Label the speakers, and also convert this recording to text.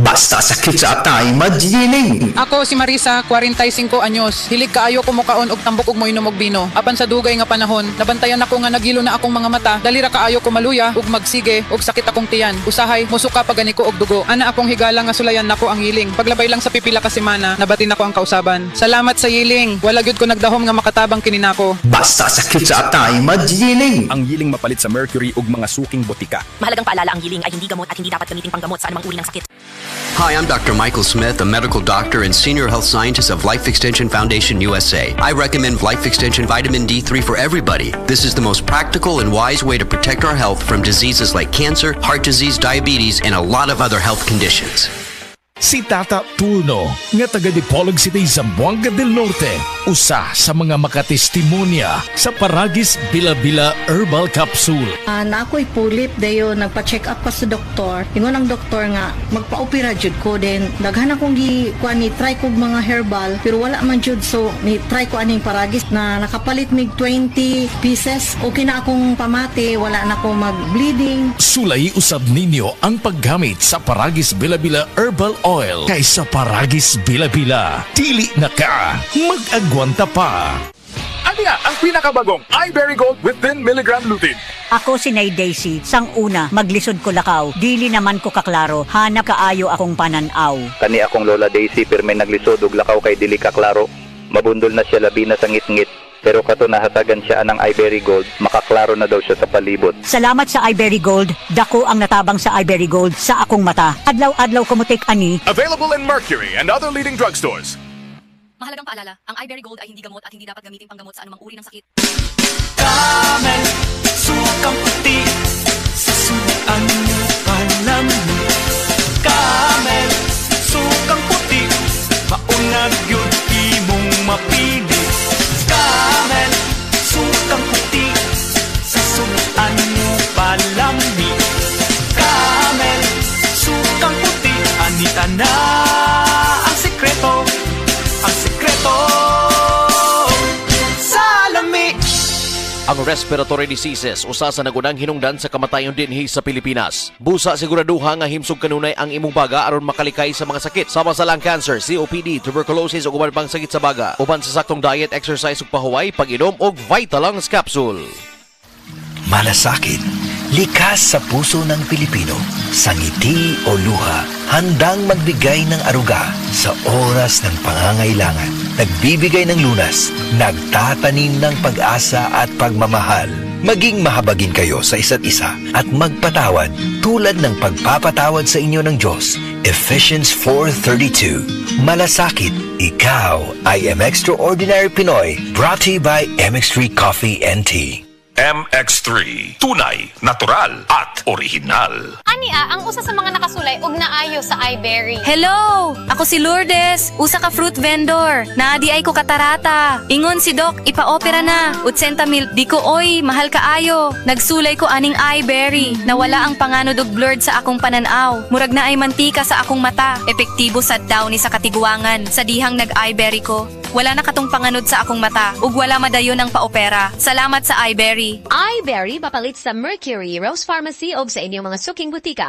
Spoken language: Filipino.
Speaker 1: Basta sakit sa atay, magyiling.
Speaker 2: Ako si Marisa, 45 anyos. Hilig kaayo ko mukaon og tambok og moinom og bino. Apan sa dugay nga panahon, nabantayan ako nga nagilo na akong mga mata. Dalira kaayo ko maluya ug magsige og sakit akong tiyan. Usahay musuka pagani ko og dugo. Ana akong higala nga sulayan nako ang yiling. Paglabay lang sa pipila ka semana, nabati nako ang kausaban. Salamat sa yiling. Wala gyud ko nagdahom nga makatabang kini nako.
Speaker 1: Basta sakit sa atay, magyiling.
Speaker 3: Ang yiling mapalit sa mercury ug mga suking botika.
Speaker 4: Mahalagang paalala, ang yiling ay hindi gamot at hindi dapat gamitin panggamot sa anumang uri ng sakit.
Speaker 5: Hi, I'm Dr. Michael Smith, a medical doctor and senior health scientist of Life Extension Foundation USA. I recommend Life Extension Vitamin D3 for everybody. This is the most practical and wise way to protect our health from diseases like cancer, heart disease, diabetes, and a lot of other health conditions.
Speaker 6: Si Tata Tulno, nga taga Dipolog City, Zamboanga del Norte, usa sa mga makatestimonya sa Paragis Bila-Bila Herbal Capsule.
Speaker 7: Na ako'y pulip dayo nagpa-check up pa sa doktor. Ingon ang doktor nga magpa-opera jud ko, din daghan akong ni try kog mga herbal pero wala man jud, so ni try ko aning Paragis na nakapalit mig 20 pieces. Okay na akong pamati, wala na ako mag-bleeding.
Speaker 6: Sulay usab ninyo ang paggamit sa Paragis Bila-Bila Herbal Oil kaysa Paragis Bila-Bila. Dili na ka, mag-agwanta pa.
Speaker 3: Ano nga ang pinakabagong iBerry Gold with 10 mg lutein?
Speaker 8: Ako si Nay Daisy, sang una, maglisod ko lakaw, dili naman ko kaklaro, hanap kaayo akong pananaw.
Speaker 9: Kani akong Lola Daisy pirme naglisod og lakaw kay dili ka klaro. Mabundol na siya labi na sa ngit-ngit. Pero kato nahasagan siya anang iBerry Gold, makaklaro na daw siya sa palibot.
Speaker 8: Salamat sa iBerry Gold, dako ang natabang sa iBerry Gold sa akong mata. Adlaw-adlaw kumutik ani.
Speaker 3: Available in Mercury and other leading drugstores.
Speaker 4: Mahalagang paalala, ang iBerry Gold ay hindi gamot at hindi dapat gamitin panggamot sa anumang uri ng sakit.
Speaker 10: Camel, sukang puti, sasuan mo palamig. Camel, sukang puti, maunag yun imong mapili. Camel, sukang puti, sasuan mo palamig. Camel, sukang puti, anita na ang sekreto. Ang sekreto sa lami.
Speaker 11: Ang respiratory diseases usa sa nagunang hinungdan sa kamatayon dinhi sa Pilipinas. Busa siguraduha nga himsog kanunay ang imong baga aron makalikay sa mga sakit sama sa lung cancer, COPD, tuberculosis ug uban pang sakit sa baga. Uban sa saktong diet, exercise ug pahuway, pag-inom og Vitalungs capsule.
Speaker 12: Malasakit, likas sa puso ng Pilipino, sa ngiti o luha, handang magbigay ng aruga sa oras ng pangangailangan. Nagbibigay ng lunas, nagtatanim ng pag-asa at pagmamahal. Maging mahabagin kayo sa isa't isa at magpatawad tulad ng pagpapatawad sa inyo ng Diyos. Ephesians 4:32. Malasakit, ikaw ay Extraordinary Pinoy, brought to you by MX3 Coffee and Tea.
Speaker 3: MX3, tunay, natural at original.
Speaker 13: Ania, ang usa sa mga nakasulay og naayo sa iBerry.
Speaker 14: Hello! Ako si Lourdes, usa ka fruit vendor. Naadi ay ko katarata. Ingon si Doc, ipa-opera na. 80,000, di ko oy, mahal kaayo. Nagsulay ko aning iBerry. Nawala ang panganod og blurred sa akong pananaw. Murag na ay mantika sa akong mata. Epektibo sad daw ni sa katiguangan. Sa dihang nag-iBerry ko. Wala na katong panganod sa akong mata. Ug wala madayon ang paopera. Salamat sa iBerry.
Speaker 13: iBerry mapalit sa Mercury, Rose Pharmacy o sa inyong mga suking butika.